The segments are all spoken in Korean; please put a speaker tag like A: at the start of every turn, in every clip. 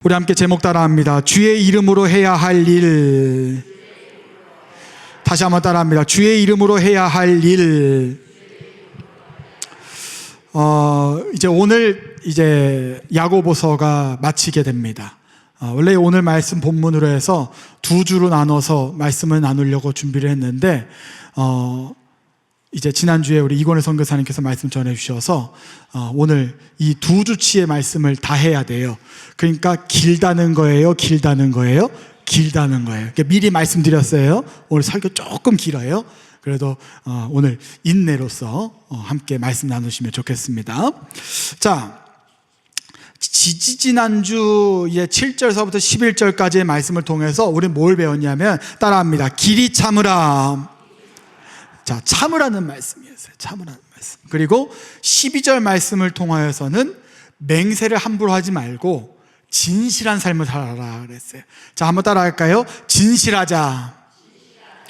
A: 우리 함께 제목 따라합니다. 주의 이름으로 해야 할 일. 다시 한번 따라합니다. 주의 이름으로 해야 할 일. 이제 오늘 야고보서가 마치게 됩니다. 원래 오늘 말씀 본문으로 해서 두 주로 나눠서 말씀을 나누려고 준비를 했는데 이제 지난주에 우리 이권의 선교사님께서 말씀 전해주셔서 오늘 이 두 주치의 말씀을 다 해야 돼요. 그러니까 길다는 거예요? 길다는 거예요? 길다는 거예요. 그러니까 미리 말씀드렸어요. 오늘 설교 조금 길어요. 그래도 오늘 인내로서 함께 말씀 나누시면 좋겠습니다. 자, 지난주 7절서부터 11절까지의 말씀을 통해서 우리 뭘 배웠냐면 따라합니다. 길이 참으라. 자, 참으라는 말씀이었어요. 참으라는 말씀. 그리고 12절 말씀을 통하여서는 맹세를 함부로 하지 말고 진실한 삶을 살아라 그랬어요. 자, 한번 따라할까요? 진실하자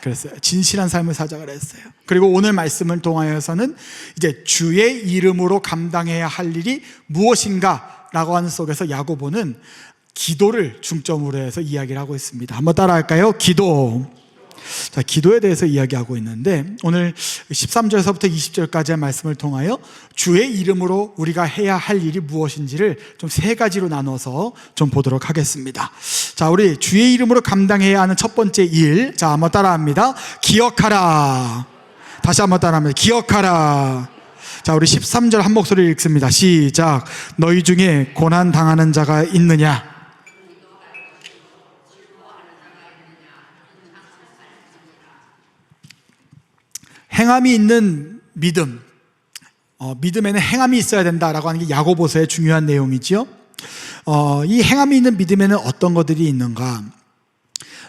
A: 그랬어요. 진실한 삶을 살자 그랬어요. 그리고 오늘 말씀을 통하여서는 이제 주의 이름으로 감당해야 할 일이 무엇인가 라고 하는 속에서 야고보는 기도를 중점으로 해서 이야기를 하고 있습니다. 한번 따라할까요? 기도. 자, 기도에 대해서 이야기하고 있는데 오늘 13절서부터 20절까지의 말씀을 통하여 주의 이름으로 우리가 해야 할 일이 무엇인지를 좀 세 가지로 나눠서 좀 보도록 하겠습니다. 자, 우리 주의 이름으로 감당해야 하는 첫 번째 일. 자, 한번 따라합니다. 기억하라. 다시 한번 따라합니다. 기억하라. 자, 우리 13절 한 목소리를 읽습니다. 시작. 너희 중에 고난 당하는 자가 있느냐? 행함이 있는 믿음, 믿음에는 행함이 있어야 된다라고 하는 게 야고보서의 중요한 내용이지요. 이 행함이 있는 믿음에는 어떤 것들이 있는가?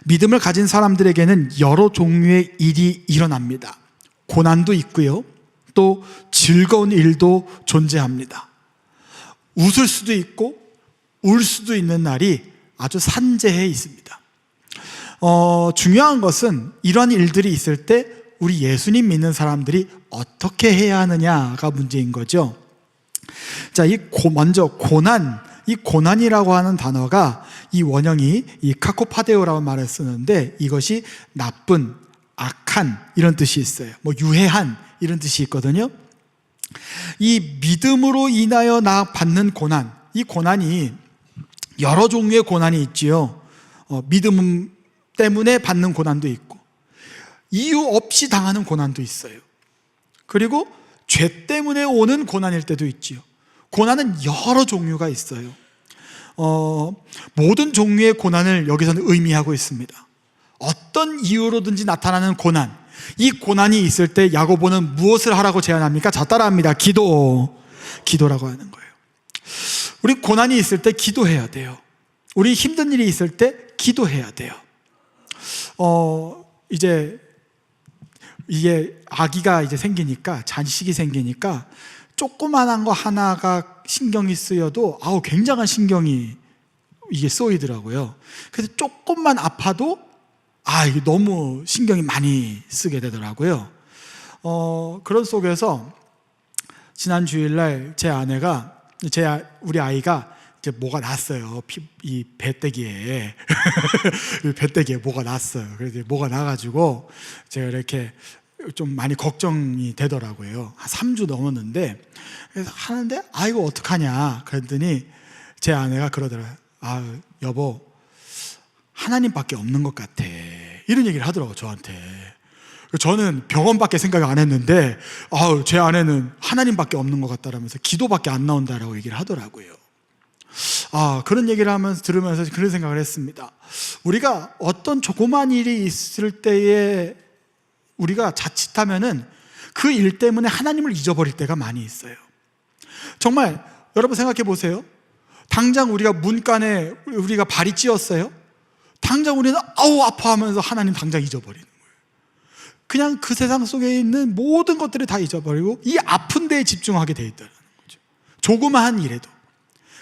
A: 믿음을 가진 사람들에게는 여러 종류의 일이 일어납니다. 고난도 있고요, 또 즐거운 일도 존재합니다. 웃을 수도 있고 울 수도 있는 날이 아주 산재해 있습니다. 중요한 것은 이러한 일들이 있을 때 우리 예수님 믿는 사람들이 어떻게 해야 하느냐가 문제인 거죠. 자, 먼저 고난, 이 고난이라고 하는 단어가 이 원형이 이 카코파데오라고 말을 쓰는데 이것이 나쁜, 악한 이런 뜻이 있어요. 뭐 유해한 이런 뜻이 있거든요. 이 믿음으로 인하여 나 받는 고난, 이 고난이 여러 종류의 고난이 있지요. 믿음 때문에 받는 고난도 있고 이유 없이 당하는 고난도 있어요. 그리고 죄 때문에 오는 고난일 때도 있지요. 고난은 여러 종류가 있어요. 모든 종류의 고난을 여기서는 의미하고 있습니다. 어떤 이유로든지 나타나는 고난, 이 고난이 있을 때 야고보는 무엇을 하라고 제안합니까? 자, 따라합니다. 기도라고 하는 거예요. 우리 고난이 있을 때 기도해야 돼요. 우리 힘든 일이 있을 때 기도해야 돼요. 이게 아기가 생기니까, 자식이 생기니까 조그만한 거 하나가 신경이 쓰여도 굉장한 신경이 이게 쏘이더라고요. 그래서 조금만 아파도 이게 너무 신경이 많이 쓰게 되더라고요. 그런 속에서 지난 주일날 제 아내가 우리 아이가 이제 뭐가 났어요. 이 배때기에 배때기에 뭐가 났어요. 그래서 뭐가 나가지고 제가 이렇게 좀 많이 걱정이 되더라고요. 한 3주 넘었는데 그래서 하는데 이거 어떡하냐 그랬더니 제 아내가 그러더라고요. 여보, 하나님밖에 없는 것 같아 이런 얘기를 하더라고요, 저한테. 저는 병원밖에 생각 안 했는데 제 아내는 하나님밖에 없는 것 같다라면서 기도밖에 안 나온다라고 얘기를 하더라고요. 그런 얘기를 들으면서 그런 생각을 했습니다. 우리가 어떤 조그만 일이 있을 때에 우리가 자칫하면은 그 일 때문에 하나님을 잊어버릴 때가 많이 있어요. 정말 여러분 생각해 보세요. 당장 우리가 문간에 우리가 발이 찧었어요. 당장 우리는 아파하면서 하나님 당장 잊어버리는 거예요. 그냥 그 세상 속에 있는 모든 것들을 다 잊어버리고 이 아픈 데에 집중하게 돼 있다는 거죠. 조그마한 일에도.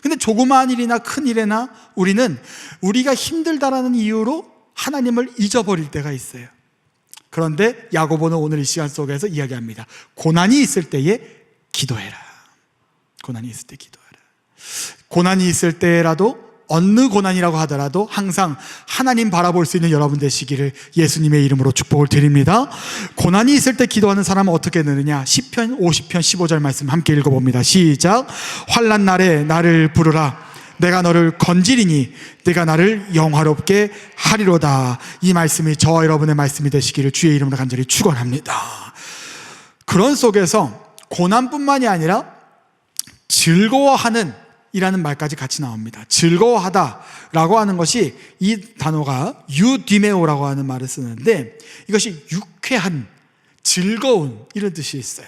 A: 근데 조그마한 일이나 큰 일에나 우리는 우리가 힘들다라는 이유로 하나님을 잊어버릴 때가 있어요. 그런데 야고보는 오늘 이 시간 속에서 이야기합니다. 고난이 있을 때에 기도해라. 고난이 있을 때 기도해라. 고난이 있을 때라도 어느 고난이라고 하더라도 항상 하나님 바라볼 수 있는 여러분 되시기를 예수님의 이름으로 축복을 드립니다. 고난이 있을 때 기도하는 사람은 어떻게 되느냐? 시편 50편 15절 말씀 함께 읽어봅니다. 시작. 환난 날에 나를 부르라. 내가 너를 건지리니 내가 나를 영화롭게 하리로다. 이 말씀이 저와 여러분의 말씀이 되시기를 주의 이름으로 간절히 축원합니다. 그런 속에서 고난뿐만이 아니라 즐거워하는 이라는 말까지 같이 나옵니다. 즐거워하다라고 하는 것이 이 단어가 유디메오라고 하는 말을 쓰는데 이것이 유쾌한, 즐거운 이런 뜻이 있어요.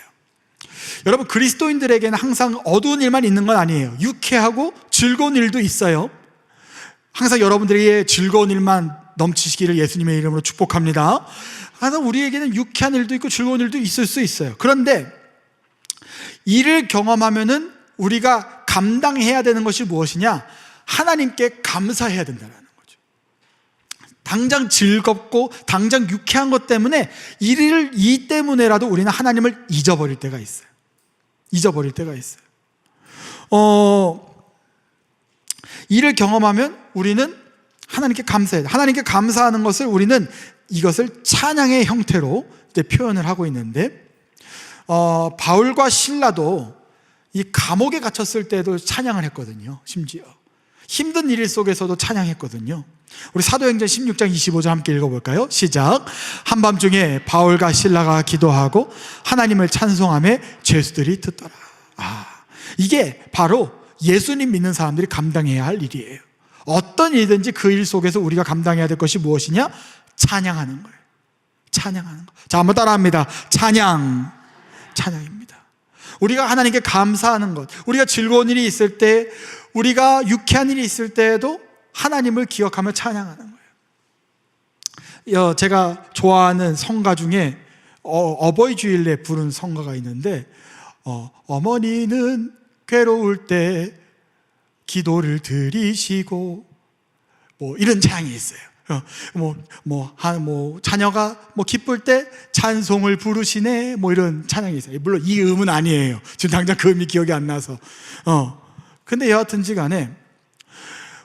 A: 여러분, 그리스도인들에게는 항상 어두운 일만 있는 건 아니에요. 유쾌하고 즐거운 일도 있어요. 항상 여러분들에게 즐거운 일만 넘치시기를 예수님의 이름으로 축복합니다. 항상 우리에게는 유쾌한 일도 있고 즐거운 일도 있을 수 있어요. 그런데 이를 경험하면은 우리가 감당해야 되는 것이 무엇이냐? 하나님께 감사해야 된다는 거죠. 당장 즐겁고 당장 유쾌한 것 때문에 이 때문에라도 우리는 하나님을 잊어버릴 때가 있어요. 잊어버릴 때가 있어요. 이를 경험하면 우리는 하나님께 감사해야 돼요. 하나님께 감사하는 것을 우리는 이것을 찬양의 형태로 이제 표현을 하고 있는데 바울과 실라도 이 감옥에 갇혔을 때도 찬양을 했거든요. 심지어 힘든 일 속에서도 찬양했거든요. 우리 사도행전 16장 25절 함께 읽어볼까요? 시작. 한밤중에 바울과 실라가 기도하고 하나님을 찬송하며 죄수들이 듣더라. 이게 바로 예수님 믿는 사람들이 감당해야 할 일이에요. 어떤 일이든지 그 일 속에서 우리가 감당해야 될 것이 무엇이냐? 찬양하는 거예요. 찬양하는 거. 자, 한번 따라합니다. 찬양입니다. 우리가 하나님께 감사하는 것, 우리가 즐거운 일이 있을 때, 우리가 유쾌한 일이 있을 때에도 하나님을 기억하며 찬양하는 거예요. 제가 좋아하는 성가 중에 어버이 주일에 부른 성가가 있는데 어머니는 괴로울 때 기도를 드리시고 뭐 이런 찬양이 있어요. 자녀가 기쁠 때 찬송을 부르시네, 이런 찬양이 있어요. 물론 이 음은 아니에요. 지금 당장 그 음이 기억이 안 나서. 근데 여하튼지 간에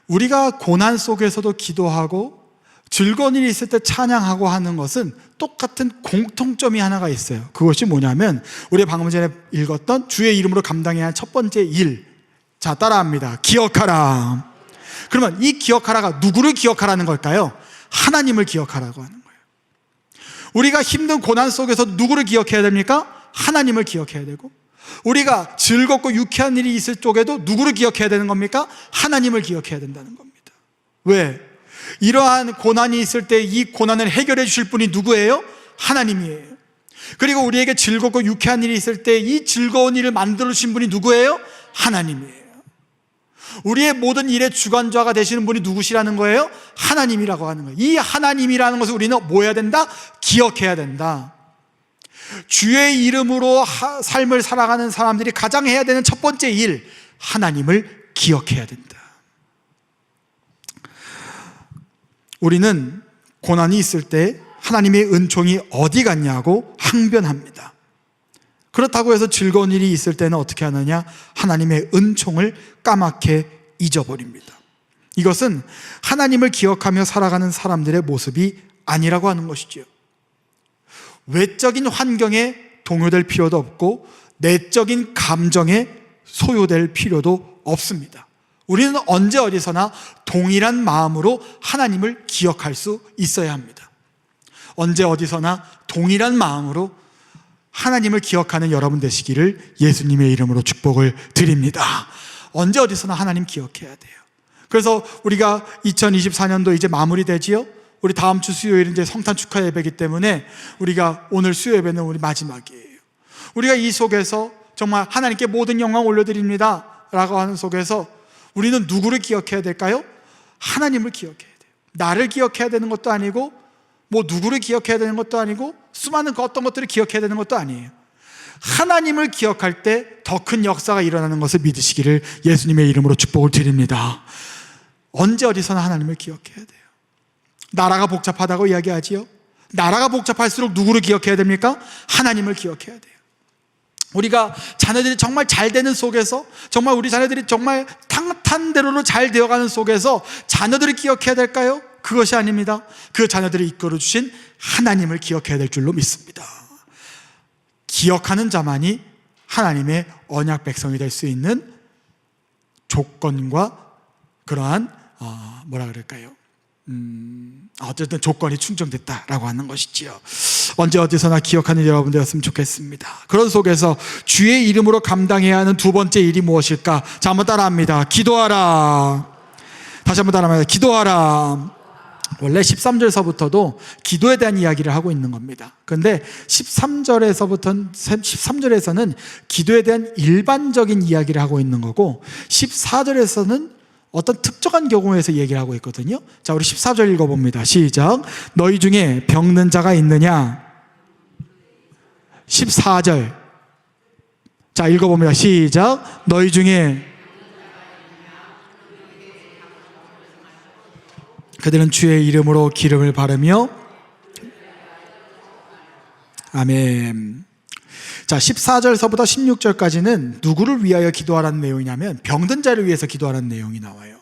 A: 우리가 고난 속에서도 기도하고 즐거운 일이 있을 때 찬양하고 하는 것은 똑같은 공통점이 하나가 있어요. 그것이 뭐냐면 우리가 방금 전에 읽었던 주의 이름으로 감당해야 할 첫 번째 일. 자, 따라합니다. 기억하라. 그러면 이 기억하라가 누구를 기억하라는 걸까요? 하나님을 기억하라고 하는 거예요. 우리가 힘든 고난 속에서 누구를 기억해야 됩니까? 하나님을 기억해야 되고, 우리가 즐겁고 유쾌한 일이 있을 쪽에도 누구를 기억해야 되는 겁니까? 하나님을 기억해야 된다는 겁니다. 왜? 이러한 고난이 있을 때 이 고난을 해결해 주실 분이 누구예요? 하나님이에요. 그리고 우리에게 즐겁고 유쾌한 일이 있을 때 이 즐거운 일을 만들어 주신 분이 누구예요? 하나님이에요. 우리의 모든 일의 주관자가 되시는 분이 누구시라는 거예요? 하나님이라고 하는 거예요. 이 하나님이라는 것을 우리는 뭐 해야 된다? 기억해야 된다. 주의 이름으로 삶을 살아가는 사람들이 가장 해야 되는 첫 번째 일, 하나님을 기억해야 된다. 우리는 고난이 있을 때 하나님의 은총이 어디 갔냐고 항변합니다. 그렇다고 해서 즐거운 일이 있을 때는 어떻게 하느냐? 하나님의 은총을 까맣게 잊어버립니다. 이것은 하나님을 기억하며 살아가는 사람들의 모습이 아니라고 하는 것이지요. 외적인 환경에 동요될 필요도 없고 내적인 감정에 소요될 필요도 없습니다. 우리는 언제 어디서나 동일한 마음으로 하나님을 기억할 수 있어야 합니다. 언제 어디서나 동일한 마음으로 하나님을 기억하는 여러분 되시기를 예수님의 이름으로 축복을 드립니다. 언제 어디서나 하나님 기억해야 돼요. 그래서 우리가 2024년도 이제 마무리되지요. 우리 다음 주 수요일은 이제 성탄 축하 예배이기 때문에 우리가 오늘 수요 예배는 우리 마지막이에요. 우리가 이 속에서 정말 하나님께 모든 영광 올려드립니다 라고 하는 속에서 우리는 누구를 기억해야 될까요? 하나님을 기억해야 돼요. 나를 기억해야 되는 것도 아니고 누구를 기억해야 되는 것도 아니고 수많은 어떤 것들을 기억해야 되는 것도 아니에요. 하나님을 기억할 때 더 큰 역사가 일어나는 것을 믿으시기를 예수님의 이름으로 축복을 드립니다. 언제 어디서나 하나님을 기억해야 돼요. 나라가 복잡하다고 이야기하지요. 나라가 복잡할수록 누구를 기억해야 됩니까? 하나님을 기억해야 돼요. 우리가 자녀들이 정말 잘 되는 속에서 정말 우리 자녀들이 정말 계산대로로 잘 되어가는 속에서 자녀들을 기억해야 될까요? 그것이 아닙니다. 그 자녀들을 이끌어 주신 하나님을 기억해야 될 줄로 믿습니다. 기억하는 자만이 하나님의 언약 백성이 될 수 있는 조건과 그러한 뭐라 그럴까요? 어쨌든 조건이 충족됐다라고 하는 것이지요. 언제 어디서나 기억하는 여러분 되었으면 좋겠습니다. 그런 속에서 주의 이름으로 감당해야 하는 두 번째 일이 무엇일까? 자, 한번 따라합니다. 기도하라. 다시 한번 따라합니다. 기도하라. 원래 13절에서부터도 기도에 대한 이야기를 하고 있는 겁니다. 그런데 13절에서는 기도에 대한 일반적인 이야기를 하고 있는 거고 14절에서는 어떤 특정한 경우에서 얘기를 하고 있거든요. 자, 우리 14절 읽어봅니다. 시작. 너희 중에 병든 자가 있느냐? 14절. 자, 읽어봅니다. 시작. 너희 중에 그들은 주의 이름으로 기름을 바르며 아멘. 자, 14절서부터 16절까지는 누구를 위하여 기도하라는 내용이냐면 병든 자를 위해서 기도하라는 내용이 나와요.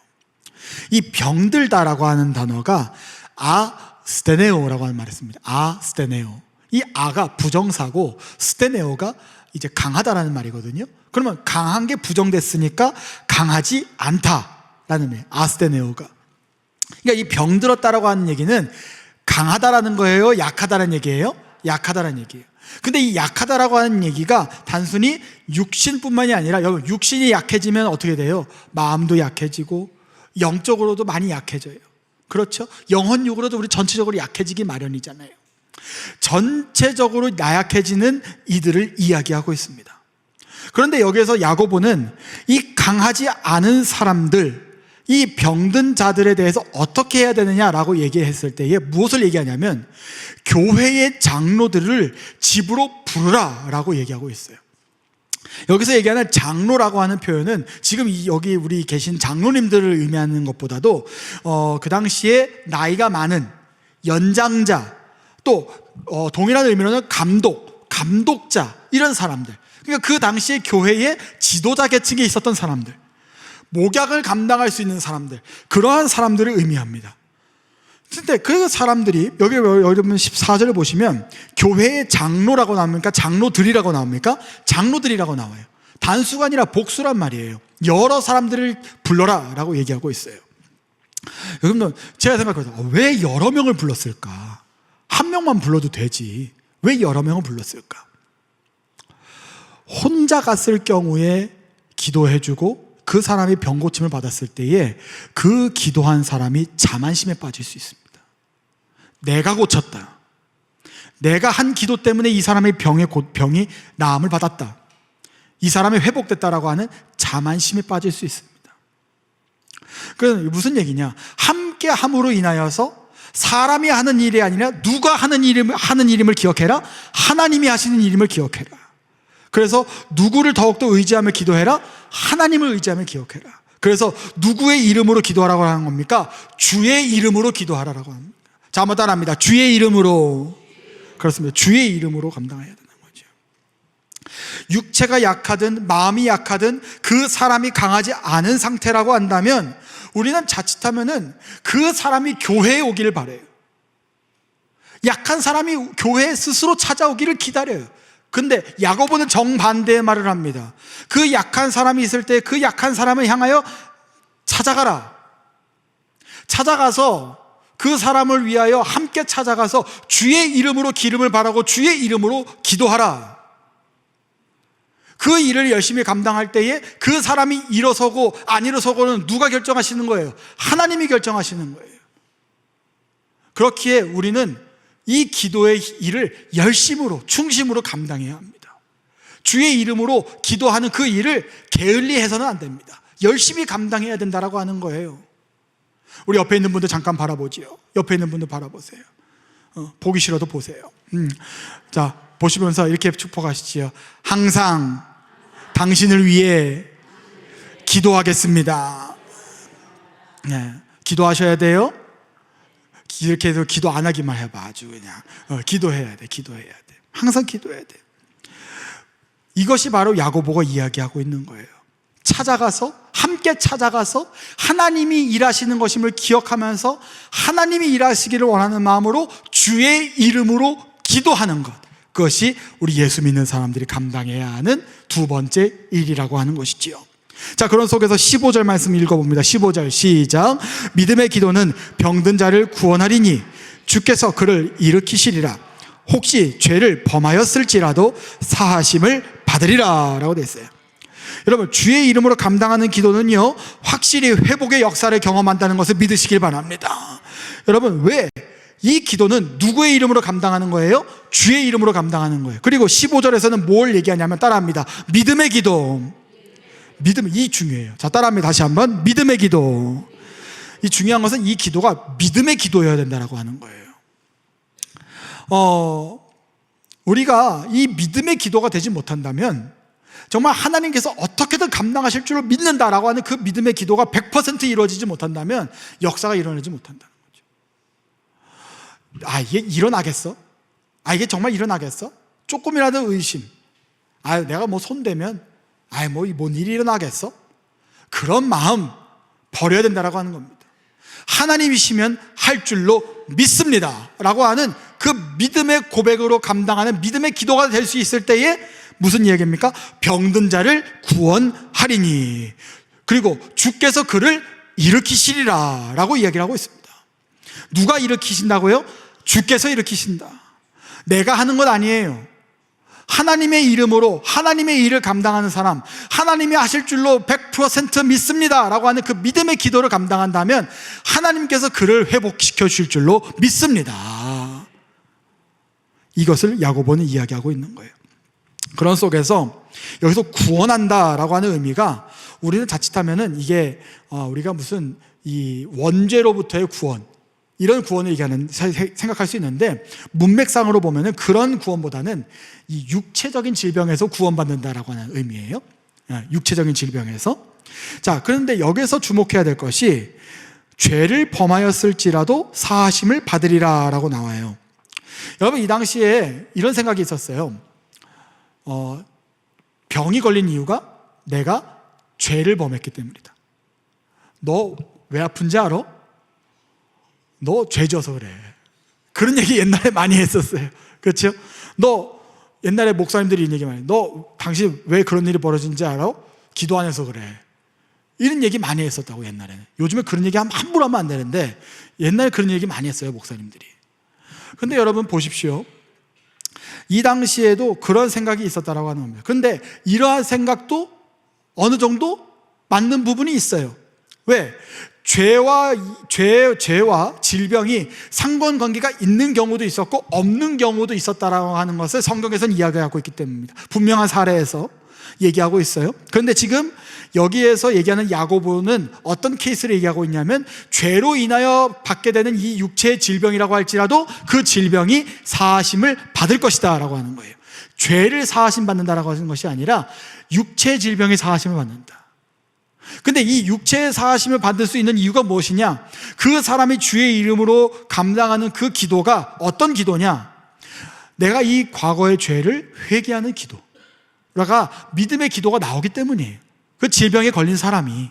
A: 이 병들다라고 하는 단어가 아스테네오라고 하는 말을 씁니다. 아스테네오. 이 아가 부정사고 스테네오가 이제 강하다라는 말이거든요. 그러면 강한 게 부정됐으니까 강하지 않다라는 의미예요. 아스테네오가. 그러니까 이 병들었다라고 하는 얘기는 강하다라는 거예요? 약하다라는 얘기예요? 약하다라는 얘기예요. 근데 이 약하다라고 하는 얘기가 단순히 육신뿐만이 아니라 여러분 육신이 약해지면 어떻게 돼요? 마음도 약해지고 영적으로도 많이 약해져요. 그렇죠? 영혼육으로도 우리 전체적으로 약해지기 마련이잖아요. 전체적으로 나약해지는 이들을 이야기하고 있습니다. 그런데 여기에서 야고보는 이 강하지 않은 사람들, 이 병든 자들에 대해서 어떻게 해야 되느냐라고 얘기했을 때에 무엇을 얘기하냐면 교회의 장로들을 집으로 부르라 라고 얘기하고 있어요. 여기서 얘기하는 장로라고 하는 표현은 지금 여기 우리 계신 장로님들을 의미하는 것보다도 그 당시에 나이가 많은 연장자, 또 동일한 의미로는 감독자 이런 사람들, 그러니까 그 당시에 교회의 지도자 계층에 있었던 사람들, 목약을 감당할 수 있는 사람들, 그러한 사람들을 의미합니다. 근데 그 사람들이 여기 여러분 14절을 보시면 교회의 장로라고 나옵니까? 장로들이라고 나옵니까? 장로들이라고 나와요. 단수가 아니라 복수란 말이에요. 여러 사람들을 불러라 라고 얘기하고 있어요. 여러분, 제가 생각해보세요. 왜 여러 명을 불렀을까? 한 명만 불러도 되지 왜 여러 명을 불렀을까? 혼자 갔을 경우에 기도해주고 그 사람이 병 고침을 받았을 때에 그 기도한 사람이 자만심에 빠질 수 있습니다. 내가 고쳤다, 내가 한 기도 때문에 이 사람의 병이 나음을 받았다, 이 사람이 회복됐다라고 하는 자만심에 빠질 수 있습니다. 그건 무슨 얘기냐? 함께 함으로 인하여서 사람이 하는 일이 아니라 누가 하는 일임을 기억해라. 하나님이 하시는 일임을 기억해라. 그래서 누구를 더욱더 의지하며 기도해라. 하나님을 의지하며 기억해라. 그래서 누구의 이름으로 기도하라고 하는 겁니까? 주의 이름으로 기도하라고 합니다. 자, 한번 따라합니다. 주의 이름으로. 그렇습니다. 주의 이름으로 감당해야 되는 거죠. 육체가 약하든 마음이 약하든 그 사람이 강하지 않은 상태라고 한다면 우리는 자칫하면은 그 사람이 교회에 오기를 바라요. 약한 사람이 교회에 스스로 찾아오기를 기다려요. 근데 야고보는 정반대의 말을 합니다. 그 약한 사람이 있을 때 그 약한 사람을 향하여 찾아가라. 찾아가서 그 사람을 위하여 함께 찾아가서 주의 이름으로 기름을 바르고 주의 이름으로 기도하라. 그 일을 열심히 감당할 때에 그 사람이 일어서고 안 일어서고는 누가 결정하시는 거예요? 하나님이 결정하시는 거예요. 그렇기에 우리는 이 기도의 일을 열심으로 충심으로 감당해야 합니다. 주의 이름으로 기도하는 그 일을 게을리 해서는 안 됩니다. 열심히 감당해야 된다라고 하는 거예요. 우리 옆에 있는 분들 잠깐 바라보지요. 옆에 있는 분들 바라보세요. 보기 싫어도 보세요. 자, 보시면서 이렇게 축복하시지요. 항상 당신을 위해 기도하겠습니다. 네, 기도하셔야 돼요. 이렇게 해서 기도 안 하기만 해봐. 아주 그냥 기도해야 돼. 기도해야 돼. 항상 기도해야 돼. 이것이 바로 야고보가 이야기하고 있는 거예요. 찾아가서 함께 함께 찾아가서 하나님이 일하시는 것임을 기억하면서 하나님이 일하시기를 원하는 마음으로 주의 이름으로 기도하는 것, 그것이 우리 예수 믿는 사람들이 감당해야 하는 두 번째 일이라고 하는 것이지요. 자, 그런 속에서 15절 말씀 읽어봅니다. 15절 시작. 믿음의 기도는 병든 자를 구원하리니 주께서 그를 일으키시리라. 혹시 죄를 범하였을지라도 사하심을 받으리라 라고 되어 있어요. 여러분, 주의 이름으로 감당하는 기도는요, 확실히 회복의 역사를 경험한다는 것을 믿으시길 바랍니다. 여러분, 왜? 이 기도는 누구의 이름으로 감당하는 거예요? 주의 이름으로 감당하는 거예요. 그리고 15절에서는 뭘 얘기하냐면 따라합니다. 믿음의 기도. 믿음, 이 중요해요. 자, 따라합니다. 다시 한번. 믿음의 기도. 이 중요한 것은 이 기도가 믿음의 기도여야 된다고 하는 거예요. 우리가 이 믿음의 기도가 되지 못한다면 정말 하나님께서 어떻게든 감당하실 줄을 믿는다라고 하는 그 믿음의 기도가 100% 이루어지지 못한다면 역사가 일어나지 못한다는 거죠. 아, 이게 일어나겠어? 아, 이게 정말 일어나겠어? 조금이라도 의심. 아, 내가 뭐 손대면 뭔 일이 일어나겠어? 그런 마음 버려야 된다라고 하는 겁니다. 하나님이시면 할 줄로 믿습니다 라고 하는 그 믿음의 고백으로 감당하는 믿음의 기도가 될 수 있을 때에 무슨 이야기입니까? 병든 자를 구원하리니, 그리고 주께서 그를 일으키시리라 라고 이야기를 하고 있습니다. 누가 일으키신다고요? 주께서 일으키신다. 내가 하는 것 아니에요. 하나님의 이름으로 하나님의 일을 감당하는 사람, 하나님이 하실 줄로 100% 믿습니다 라고 하는 그 믿음의 기도를 감당한다면 하나님께서 그를 회복시켜 주실 줄로 믿습니다. 이것을 야고보는 이야기하고 있는 거예요. 그런 속에서 여기서 구원한다 라고 하는 의미가, 우리는 자칫하면은 이게 우리가 무슨 이 원죄로부터의 구원, 이런 구원을 얘기하는 생각할 수 있는데, 문맥상으로 보면은 그런 구원보다는 이 육체적인 질병에서 구원받는다라고 하는 의미예요. 육체적인 질병에서. 자, 그런데 여기서 주목해야 될 것이 죄를 범하였을지라도 사하심을 받으리라 라고 나와요. 여러분, 이 당시에 이런 생각이 있었어요. 병이 걸린 이유가 내가 죄를 범했기 때문이다. 너 왜 아픈지 알아? 너 죄 져서 그래. 그런 얘기 옛날에 많이 했었어요. 그렇죠? 너 옛날에 목사님들이 이런 얘기 많이 해. 너 당신 왜 그런 일이 벌어진지 알아? 기도 안 해서 그래. 이런 얘기 많이 했었다고, 옛날에는. 요즘에 그런 얘기 함부로 하면 안 되는데 옛날에 그런 얘기 많이 했어요, 목사님들이. 근데 여러분 보십시오. 이 당시에도 그런 생각이 있었다라고 하는 겁니다. 그런데 이러한 생각도 어느 정도 맞는 부분이 있어요. 왜? 죄와 질병이 상관관계가 있는 경우도 있었고 없는 경우도 있었다라고 하는 것을 성경에서는 이야기하고 있기 때문입니다. 분명한 사례에서 얘기하고 있어요. 그런데 지금 여기에서 얘기하는 야고보는 어떤 케이스를 얘기하고 있냐면, 죄로 인하여 받게 되는 이 육체의 질병이라고 할지라도 그 질병이 사하심을 받을 것이다 라고 하는 거예요. 죄를 사하심 받는다라고 하는 것이 아니라 육체의 질병이 사하심을 받는다. 근데 이 육체의 사하심을 받을 수 있는 이유가 무엇이냐? 그 사람이 주의 이름으로 감당하는 그 기도가 어떤 기도냐? 내가 이 과거의 죄를 회개하는 기도가 믿음의 기도가 나오기 때문이에요. 그 질병에 걸린 사람이.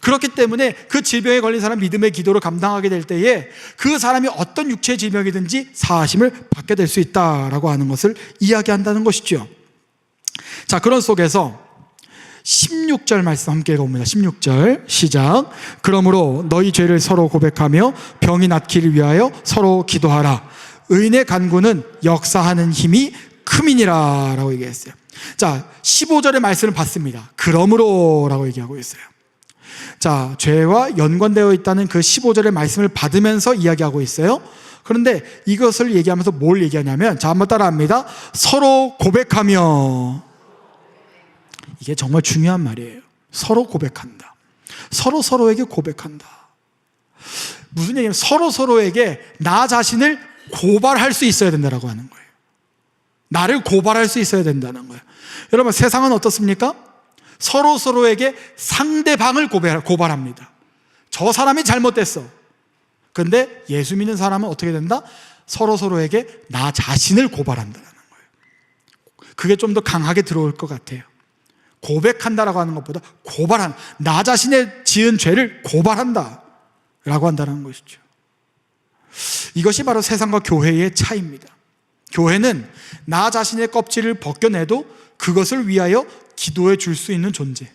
A: 그렇기 때문에 그 질병에 걸린 사람 믿음의 기도를 감당하게 될 때에 그 사람이 어떤 육체의 질병이든지 사하심을 받게 될 수 있다라고 하는 것을 이야기한다는 것이죠. 자, 그런 속에서 16절 말씀 함께 읽어봅니다. 16절 시작. 그러므로 너희 죄를 서로 고백하며 병이 낫기를 위하여 서로 기도하라. 의인의 간구는 역사하는 힘이 큼이니라 라고 얘기했어요. 자, 15절의 말씀을 봤습니다. 그러므로 라고 얘기하고 있어요. 자, 죄와 연관되어 있다는 그 15절의 말씀을 받으면서 이야기하고 있어요. 그런데 이것을 얘기하면서 뭘 얘기하냐면, 자, 한번 따라합니다. 서로 고백하며. 이게 정말 중요한 말이에요. 서로 고백한다. 서로에게 고백한다. 무슨 얘기냐면 서로에게 나 자신을 고발할 수 있어야 된다고 하는 거예요. 나를 고발할 수 있어야 된다는 거예요. 여러분, 세상은 어떻습니까? 서로에게 상대방을 고발합니다. 저 사람이 잘못됐어. 그런데 예수 믿는 사람은 어떻게 된다? 서로에게 나 자신을 고발한다는 거예요. 그게 좀 더 강하게 들어올 것 같아요. 고백한다라고 하는 것보다 고발한, 나 자신의 지은 죄를 고발한다 라고 한다는 것이죠. 이것이 바로 세상과 교회의 차이입니다. 교회는 나 자신의 껍질을 벗겨내도 그것을 위하여 기도해 줄 수 있는 존재.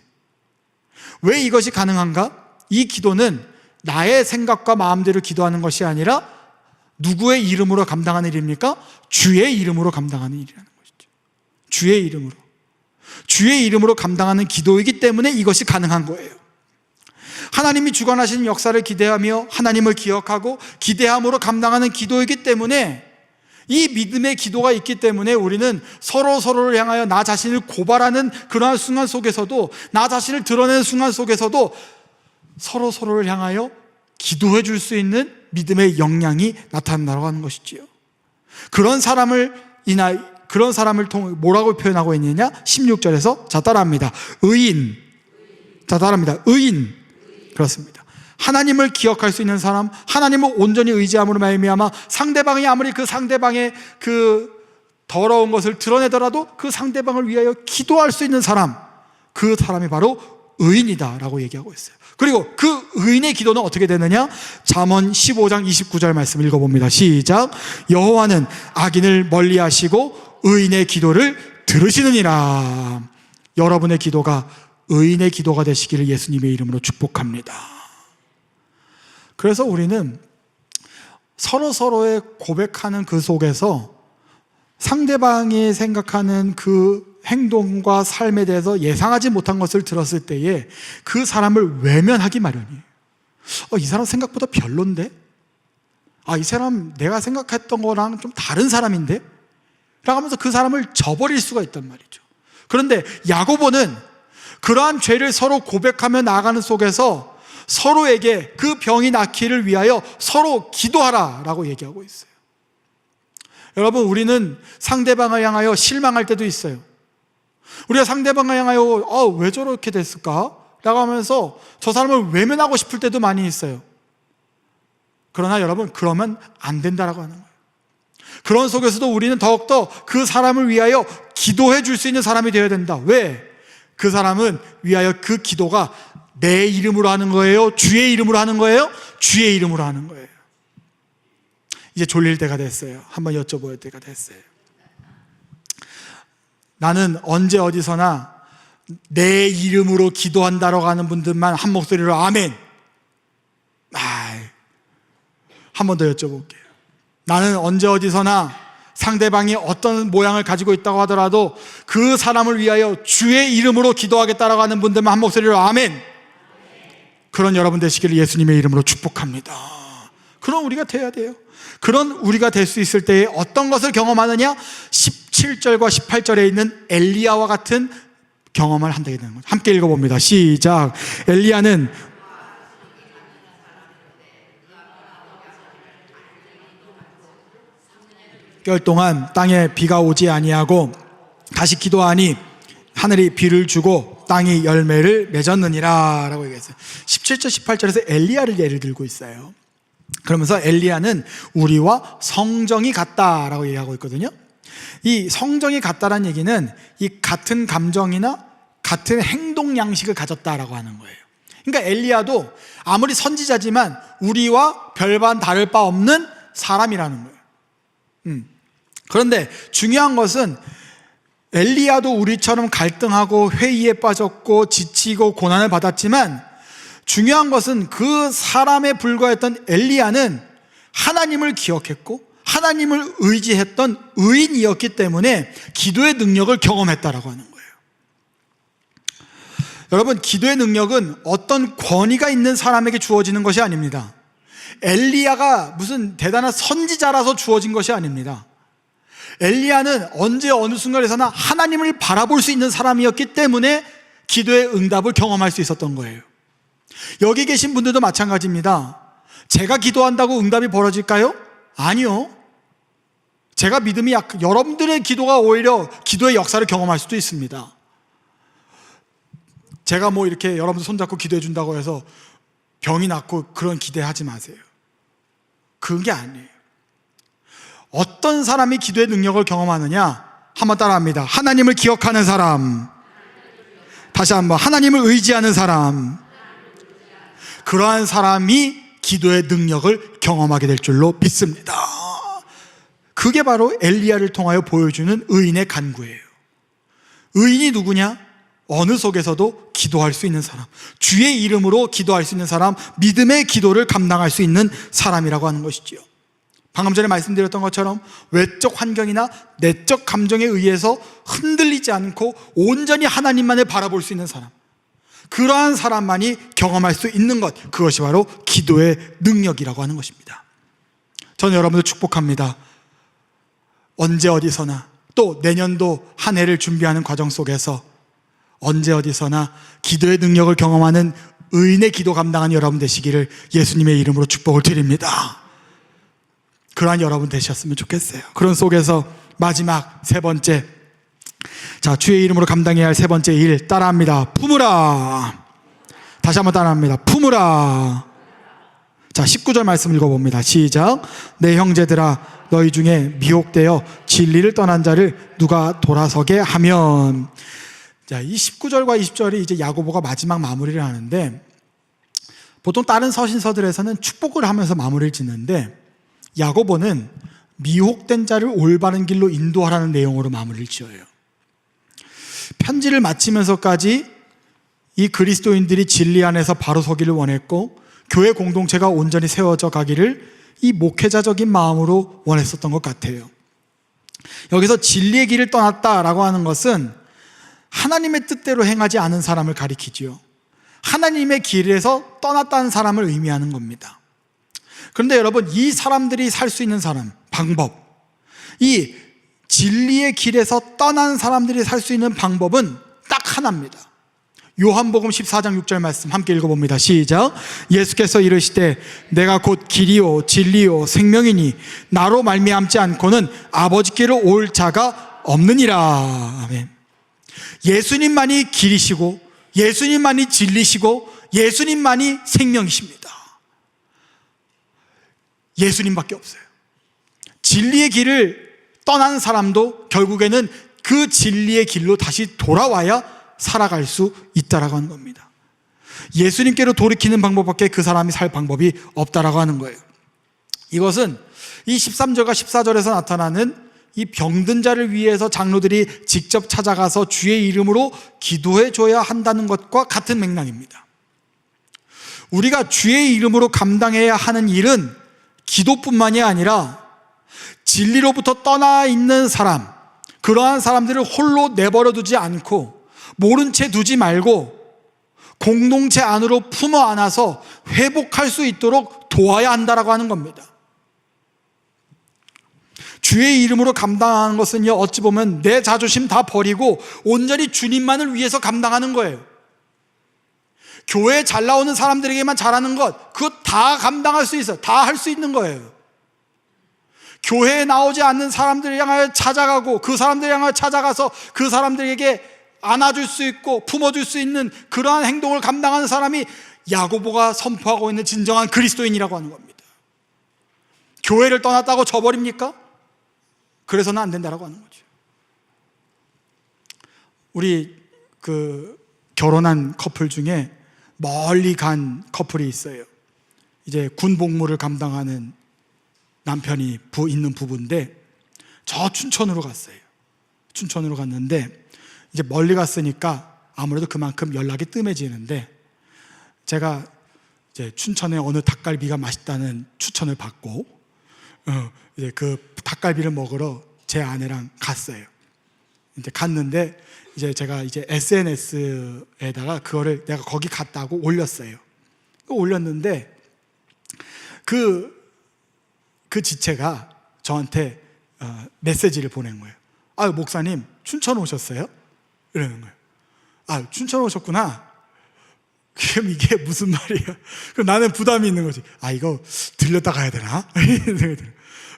A: 왜 이것이 가능한가? 이 기도는 나의 생각과 마음대로 기도하는 것이 아니라 누구의 이름으로 감당하는 일입니까? 주의 이름으로 감당하는 일이라는 것이죠. 주의 이름으로. 주의 이름으로 감당하는 기도이기 때문에 이것이 가능한 거예요. 하나님이 주관하시는 역사를 기대하며 하나님을 기억하고 기대함으로 감당하는 기도이기 때문에, 이 믿음의 기도가 있기 때문에 우리는 서로를 향하여 나 자신을 고발하는 그러한 순간 속에서도, 나 자신을 드러내는 순간 속에서도 서로를 향하여 기도해 줄 수 있는 믿음의 역량이 나타난다고 하는 것이지요. 그런 사람을 통해 뭐라고 표현하고 있느냐? 16절에서 자 따라합니다. 의인. 자 따라합니다. 의인. 그렇습니다. 하나님을 기억할 수 있는 사람, 하나님을 온전히 의지함으로 말미암아 상대방이 아무리 그 상대방의 그 더러운 것을 드러내더라도 그 상대방을 위하여 기도할 수 있는 사람, 그 사람이 바로 의인이다라고 얘기하고 있어요. 그리고 그 의인의 기도는 어떻게 되느냐? 잠언 15장 29절 말씀 읽어봅니다. 시작. 여호와는 악인을 멀리하시고 의인의 기도를 들으시느니라. 여러분의 기도가 의인의 기도가 되시기를 예수님의 이름으로 축복합니다. 그래서 우리는 서로의 고백하는 그 속에서 상대방이 생각하는 그 행동과 삶에 대해서 예상하지 못한 것을 들었을 때에 그 사람을 외면하기 마련이에요. 이 사람 생각보다 별론데? 이 사람 내가 생각했던 거랑 좀 다른 사람인데? 라고 하면서 그 사람을 저버릴 수가 있단 말이죠. 그런데 야고보는 그러한 죄를 서로 고백하며 나아가는 속에서 서로에게 그 병이 낫기를 위하여 서로 기도하라 라고 얘기하고 있어요. 여러분, 우리는 상대방을 향하여 실망할 때도 있어요. 우리가 상대방을 향하여 왜 저렇게 됐을까? 라고 하면서 저 사람을 외면하고 싶을 때도 많이 있어요. 그러나 여러분, 그러면 안 된다라고 하는 거예요. 그런 속에서도 우리는 더욱더 그 사람을 위하여 기도해 줄 수 있는 사람이 되어야 된다. 왜? 그 사람은 위하여 그 기도가 내 이름으로 하는 거예요? 주의 이름으로 하는 거예요? 주의 이름으로 하는 거예요. 이제 졸릴 때가 됐어요. 한번 여쭤볼 때가 됐어요. 나는 언제 어디서나 내 이름으로 기도한다라고 하는 분들만 한 목소리로 아멘. 한 번 더 여쭤볼게요. 나는 언제 어디서나 상대방이 어떤 모양을 가지고 있다고 하더라도 그 사람을 위하여 주의 이름으로 기도하겠다라고 하는 분들만 한 목소리로 아멘. 그런 여러분 되시기를 예수님의 이름으로 축복합니다. 그런 우리가 돼야 돼요. 그런 우리가 될 수 있을 때에 어떤 것을 경험하느냐? 17절과 18절에 있는 엘리야와 같은 경험을 한다게 되는 거죠. 함께 읽어봅니다. 시작. 엘리야는 개월 동안 땅에 비가 오지 아니하고 다시 기도하니 하늘이 비를 주고 땅이 열매를 맺었느니라 라고 얘기했어요. 17절 18절에서 엘리야를 예를 들고 있어요. 그러면서 엘리야는 우리와 성정이 같다라고 얘기하고 있거든요. 이 성정이 같다라는 얘기는 이 같은 감정이나 같은 행동 양식을 가졌다라고 하는 거예요. 그러니까 엘리야도 아무리 선지자지만 우리와 별반 다를 바 없는 사람이라는 거예요. 그런데 중요한 것은 엘리야도 우리처럼 갈등하고 회의에 빠졌고 지치고 고난을 받았지만 중요한 것은 그 사람에 불과했던 엘리야는 하나님을 기억했고 하나님을 의지했던 의인이었기 때문에 기도의 능력을 경험했다라고 하는 거예요. 여러분, 기도의 능력은 어떤 권위가 있는 사람에게 주어지는 것이 아닙니다. 엘리야가 무슨 대단한 선지자라서 주어진 것이 아닙니다. 엘리야는 언제 어느 순간에서나 하나님을 바라볼 수 있는 사람이었기 때문에 기도의 응답을 경험할 수 있었던 거예요. 여기 계신 분들도 마찬가지입니다. 제가 기도한다고 응답이 벌어질까요? 아니요. 제가 믿음이 여러분들의 기도가 오히려 기도의 역사를 경험할 수도 있습니다. 제가 이렇게 여러분들 손잡고 기도해 준다고 해서 병이 낫고 그런 기대하지 마세요. 그게 아니에요. 어떤 사람이 기도의 능력을 경험하느냐? 한번 따라합니다. 하나님을 기억하는 사람, 다시 한번, 하나님을 의지하는 사람, 그러한 사람이 기도의 능력을 경험하게 될 줄로 믿습니다. 그게 바로 엘리야를 통하여 보여주는 의인의 간구예요. 의인이 누구냐? 어느 속에서도 기도할 수 있는 사람, 주의 이름으로 기도할 수 있는 사람, 믿음의 기도를 감당할 수 있는 사람이라고 하는 것이지요. 방금 전에 말씀드렸던 것처럼 외적 환경이나 내적 감정에 의해서 흔들리지 않고 온전히 하나님만을 바라볼 수 있는 사람, 그러한 사람만이 경험할 수 있는 것, 그것이 바로 기도의 능력이라고 하는 것입니다. 저는 여러분들 축복합니다. 언제 어디서나, 또 내년도 한 해를 준비하는 과정 속에서 언제 어디서나 기도의 능력을 경험하는 의인의 기도 감당하는 여러분 되시기를 예수님의 이름으로 축복을 드립니다. 그러한 여러분 되셨으면 좋겠어요. 그런 속에서 마지막 세 번째, 자, 주의 이름으로 감당해야 할 세 번째 일, 따라합니다. 품으라. 다시 한번 따라합니다. 품으라. 자, 19절 말씀 읽어봅니다. 시작. 내 형제들아, 너희 중에 미혹되어 진리를 떠난 자를 누가 돌아서게 하면. 자, 이 19절과 20절이 이제 야고보가 마지막 마무리를 하는데, 보통 다른 서신서들에서는 축복을 하면서 마무리를 짓는데, 야고보는 미혹된 자를 올바른 길로 인도하라는 내용으로 마무리를 지어요. 편지를 마치면서까지 이 그리스도인들이 진리 안에서 바로 서기를 원했고, 교회 공동체가 온전히 세워져 가기를 이 목회자적인 마음으로 원했었던 것 같아요. 여기서 진리의 길을 떠났다라고 하는 것은 하나님의 뜻대로 행하지 않은 사람을 가리키지요. 하나님의 길에서 떠났다는 사람을 의미하는 겁니다. 그런데 여러분, 이 사람들이 살 수 있는 사람, 방법, 이 진리의 길에서 떠난 사람들이 살 수 있는 방법은 딱 하나입니다. 요한복음 14장 6절 말씀 함께 읽어봅니다. 시작. 예수께서 이르시되 내가 곧 길이요 진리요 생명이니 나로 말미암지 않고는 아버지께로 올 자가 없느니라. 아멘. 예수님만이 길이시고 예수님만이 진리시고 예수님만이 생명이십니다. 예수님밖에 없어요. 진리의 길을 떠난 사람도 결국에는 그 진리의 길로 다시 돌아와야 살아갈 수 있다라고 하는 겁니다. 예수님께로 돌이키는 방법밖에 그 사람이 살 방법이 없다라고 하는 거예요. 이것은 이 13절과 14절에서 나타나는 이 병든 자를 위해서 장로들이 직접 찾아가서 주의 이름으로 기도해 줘야 한다는 것과 같은 맥락입니다. 우리가 주의 이름으로 감당해야 하는 일은 기도뿐만이 아니라 진리로부터 떠나 있는 사람, 그러한 사람들을 홀로 내버려 두지 않고 모른 채 두지 말고 공동체 안으로 품어 안아서 회복할 수 있도록 도와야 한다라고 하는 겁니다. 주의 이름으로 감당하는 것은요, 어찌 보면 내 자존심 다 버리고 온전히 주님만을 위해서 감당하는 거예요. 교회에 잘 나오는 사람들에게만 잘하는 것, 그거 다 감당할 수 있어요. 다 할 수 있는 거예요. 교회에 나오지 않는 사람들을 향하여 찾아가고 그 사람들을 향하여 찾아가서 그 사람들에게 안아줄 수 있고 품어줄 수 있는 그러한 행동을 감당하는 사람이 야고보가 선포하고 있는 진정한 그리스도인이라고 하는 겁니다. 교회를 떠났다고 져버립니까? 그래서는 안 된다라고 하는 거죠. 우리 결혼한 커플 중에 멀리 간 커플이 있어요. 이제 군 복무를 감당하는 남편이 있는 부부인데 저 춘천으로 갔어요. 춘천으로 갔는데 이제 멀리 갔으니까 아무래도 그만큼 연락이 뜸해지는데, 제가 이제 춘천에 어느 닭갈비가 맛있다는 추천을 받고 이제 그 닭갈비를 먹으러 제 아내랑 갔어요. 이제 갔는데 이제 제가 이제 SNS에다가 그거를 내가 거기 갔다고 올렸어요. 올렸는데 그 지체가 저한테 메시지를 보낸 거예요. 아, 목사님 춘천 오셨어요? 이러는 거예요. 아, 춘천 오셨구나. 그럼 이게 무슨 말이야? 그럼 나는 부담이 있는 거지. 아, 이거 들렸다 가야 되나?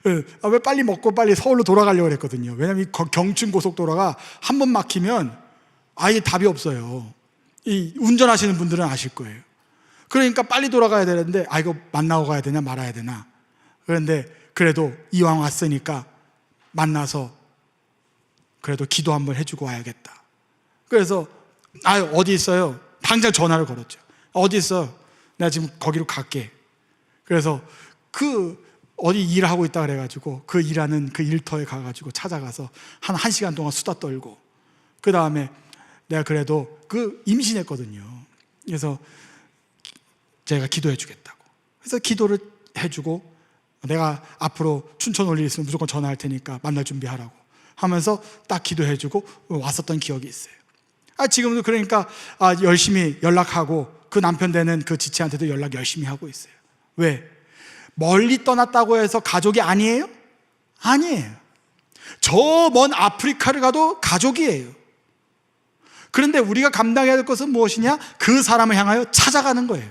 A: 왜 빨리 먹고 빨리 서울로 돌아가려고 그랬거든요. 왜냐면 이 경춘 고속도로가 한 번 막히면 아예 답이 없어요. 이 운전하시는 분들은 아실 거예요. 그러니까 빨리 돌아가야 되는데, 아, 이거 만나고 가야 되냐 말아야 되나. 그런데 그래도 이왕 왔으니까 만나서 그래도 기도 한번 해주고 와야겠다. 그래서 어디 있어요? 당장 전화를 걸었죠. 어디 있어? 내가 지금 거기로 갈게. 그래서 어디 일하고 있다 그래가지고 그 일하는 그 일터에 가가지고 찾아가서 한 1시간 동안 수다 떨고, 그 다음에 내가 그래도 임신했거든요. 그래서 제가 기도해 주겠다고. 그래서 기도를 해주고, 내가 앞으로 춘천 올 일 있으면 무조건 전화할 테니까 만날 준비하라고 하면서 딱 기도해 주고 왔었던 기억이 있어요. 지금도 그러니까 열심히 연락하고, 그 남편 되는 그 지체한테도 연락 열심히 하고 있어요. 왜? 멀리 떠났다고 해서 가족이 아니에요? 아니에요. 저 먼 아프리카를 가도 가족이에요. 그런데 우리가 감당해야 될 것은 무엇이냐? 그 사람을 향하여 찾아가는 거예요.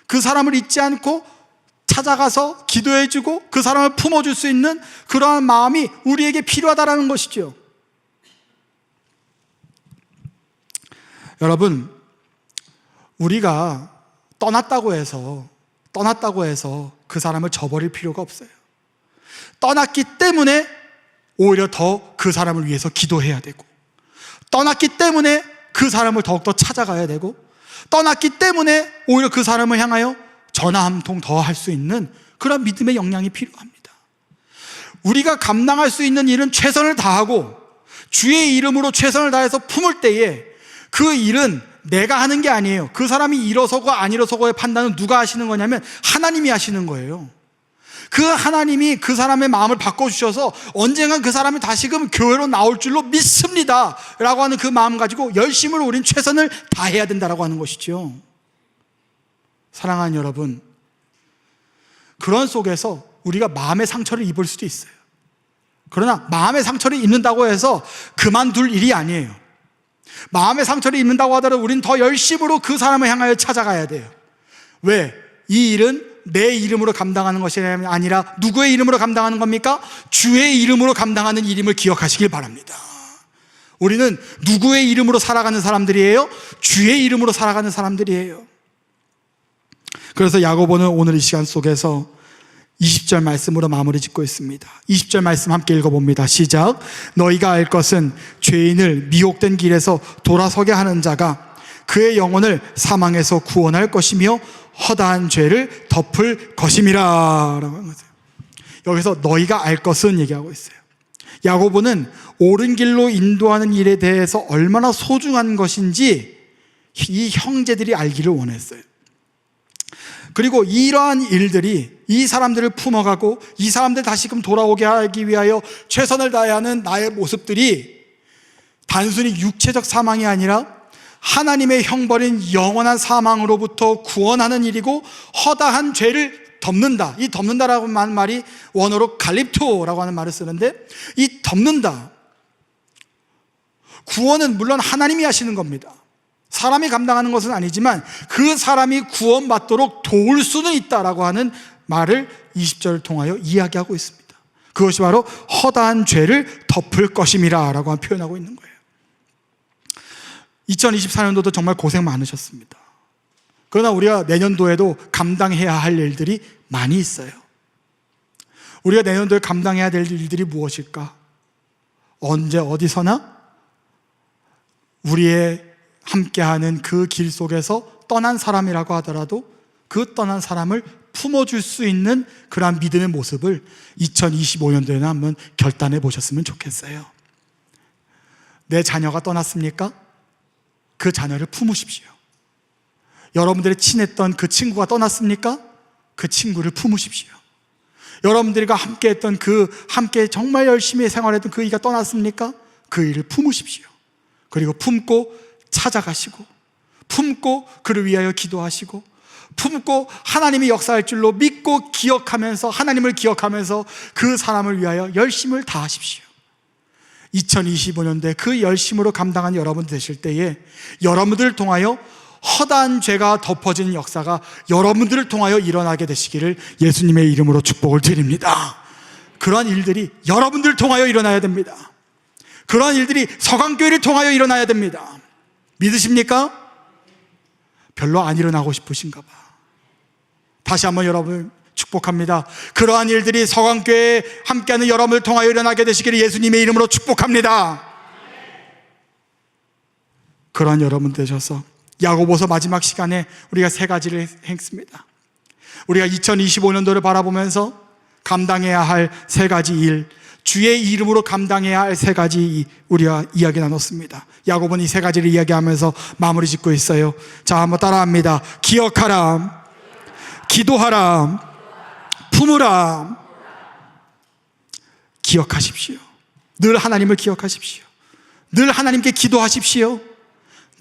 A: 그 사람을 잊지 않고 찾아가서 기도해주고 그 사람을 품어줄 수 있는 그러한 마음이 우리에게 필요하다는 것이죠. 여러분, 우리가 떠났다고 해서 그 사람을 저버릴 필요가 없어요. 떠났기 때문에 오히려 더 그 사람을 위해서 기도해야 되고, 떠났기 때문에 그 사람을 더욱더 찾아가야 되고, 떠났기 때문에 오히려 그 사람을 향하여 전화 한 통 더 할 수 있는 그런 믿음의 역량이 필요합니다. 우리가 감당할 수 있는 일은 최선을 다하고 주의 이름으로 최선을 다해서 품을 때에 그 일은 내가 하는 게 아니에요. 그 사람이 일어서고 안 일어서고의 판단은 누가 하시는 거냐면 하나님이 하시는 거예요. 그 하나님이 그 사람의 마음을 바꿔주셔서 언젠간 그 사람이 다시금 교회로 나올 줄로 믿습니다 라고 하는 그 마음 가지고 열심으로 우린 최선을 다해야 된다라고 하는 것이죠. 사랑하는 여러분, 그런 속에서 우리가 마음의 상처를 입을 수도 있어요. 그러나 마음의 상처를 입는다고 해서 그만둘 일이 아니에요. 마음의 상처를 입는다고 하더라도 우린 더 열심으로 그 사람을 향하여 찾아가야 돼요. 왜? 이 일은 내 이름으로 감당하는 것이 아니라 누구의 이름으로 감당하는 겁니까? 주의 이름으로 감당하는 일임을 기억하시길 바랍니다. 우리는 누구의 이름으로 살아가는 사람들이에요? 주의 이름으로 살아가는 사람들이에요. 그래서 야고보는 오늘 이 시간 속에서 20절 말씀으로 마무리 짓고 있습니다. 20절 말씀 함께 읽어봅니다. 시작. 너희가 알 것은 죄인을 미혹된 길에서 돌아서게 하는 자가 그의 영혼을 사망에서 구원할 것이며 허다한 죄를 덮을 것임이라 라고 하는 거죠. 여기서 너희가 알 것은 얘기하고 있어요. 야고보는 옳은 길로 인도하는 일에 대해서 얼마나 소중한 것인지 이 형제들이 알기를 원했어요. 그리고 이러한 일들이 이 사람들을 품어가고 이 사람들 다시금 돌아오게 하기 위하여 최선을 다해야 하는 나의 모습들이 단순히 육체적 사망이 아니라 하나님의 형벌인 영원한 사망으로부터 구원하는 일이고 허다한 죄를 덮는다. 이 덮는다라고 하는 말이 원어로 갈립토라고 하는 말을 쓰는데, 이 덮는다, 구원은 물론 하나님이 하시는 겁니다. 사람이 감당하는 것은 아니지만 그 사람이 구원받도록 도울 수는 있다라고 하는 말을 20절을 통하여 이야기하고 있습니다. 그것이 바로 허다한 죄를 덮을 것임이라 라고 표현하고 있는 거예요. 2024년도도 정말 고생 많으셨습니다. 그러나 우리가 내년도에도 감당해야 할 일들이 많이 있어요. 우리가 내년도에 감당해야 될 일들이 무엇일까? 언제 어디서나 우리의 함께하는 그 길 속에서 떠난 사람이라고 하더라도 그 떠난 사람을 품어줄 수 있는 그러한 믿음의 모습을 2025년도에는 한번 결단해 보셨으면 좋겠어요. 내 자녀가 떠났습니까? 그 자녀를 품으십시오. 여러분들이 친했던 그 친구가 떠났습니까? 그 친구를 품으십시오. 여러분들과 함께했던 함께 정말 열심히 생활했던 그 이가 떠났습니까? 그 이를 품으십시오. 그리고 품고 찾아가시고, 품고 그를 위하여 기도하시고, 품고 하나님이 역사할 줄로 믿고 기억하면서, 하나님을 기억하면서 그 사람을 위하여 열심을 다하십시오. 2025년도에 그 열심으로 감당한 여러분 되실 때에 여러분들을 통하여 허다한 죄가 덮어지는 역사가 여러분들을 통하여 일어나게 되시기를 예수님의 이름으로 축복을 드립니다. 그러한 일들이 여러분들을 통하여 일어나야 됩니다. 그러한 일들이 서강교회를 통하여 일어나야 됩니다. 믿으십니까? 별로 안 일어나고 싶으신가 봐. 다시 한번 여러분을 축복합니다. 그러한 일들이 서강교회에 함께하는 여러분을 통하여 일어나게 되시기를 예수님의 이름으로 축복합니다. 그러한 여러분 되셔서 야고보서 마지막 시간에 우리가 세 가지를 했습니다. 우리가 2025년도를 바라보면서 감당해야 할 세 가지 일, 주의 이름으로 감당해야 할 세 가지 우리가 이야기 나눴습니다. 야고보는 이 세 가지를 이야기하면서 마무리 짓고 있어요. 자, 한번 따라합니다. 기억하라, 기도하라, 품으라. 기억하십시오. 늘 하나님을 기억하십시오. 늘 하나님께 기도하십시오.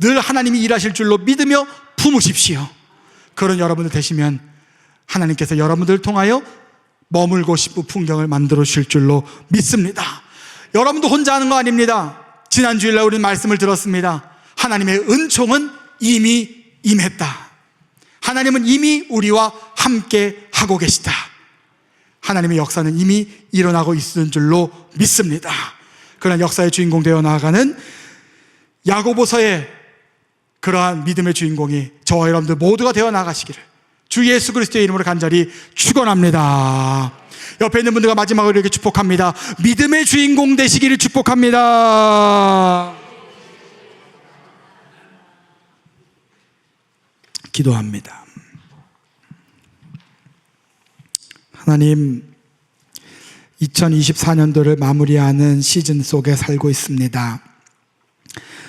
A: 늘 하나님이 일하실 줄로 믿으며 품으십시오. 그런 여러분들 되시면 하나님께서 여러분들을 통하여 머물고 싶은 풍경을 만들어 주실 줄로 믿습니다. 여러분도 혼자 하는 거 아닙니다. 지난 주일날 우리 말씀을 들었습니다. 하나님의 은총은 이미 임했다. 하나님은 이미 우리와 함께 하고 계시다. 하나님의 역사는 이미 일어나고 있는 줄로 믿습니다. 그러나 역사의 주인공 되어 나아가는 야고보서의 그러한 믿음의 주인공이 저와 여러분들 모두가 되어 나가시기를 주 예수 그리스도의 이름으로 간절히 축원합니다. 옆에 있는 분들과 마지막으로 이렇게 축복합니다. 믿음의 주인공 되시기를 축복합니다. 기도합니다. 하나님, 2024년도를 마무리하는 시즌 속에 살고 있습니다.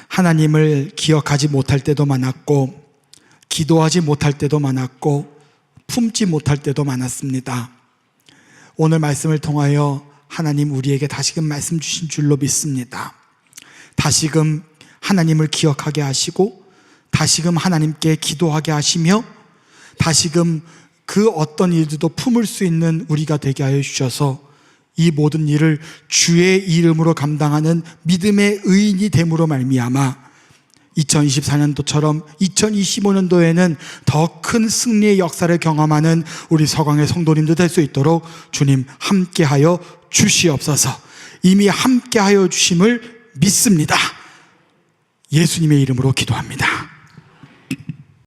A: 하나님을 기억하지 못할 때도 많았고, 기도하지 못할 때도 많았고, 품지 못할 때도 많았습니다. 오늘 말씀을 통하여 하나님 우리에게 다시금 말씀 주신 줄로 믿습니다. 다시금 하나님을 기억하게 하시고, 다시금 하나님께 기도하게 하시며, 다시금 그 어떤 일들도 품을 수 있는 우리가 되게 하여 주셔서 이 모든 일을 주의 이름으로 감당하는 믿음의 의인이 됨으로 말미암아 2024년도처럼 2025년도에는 더 큰 승리의 역사를 경험하는 우리 서강의 성도님들 될 수 있도록 주님 함께하여 주시옵소서. 이미 함께하여 주심을 믿습니다. 예수님의 이름으로 기도합니다.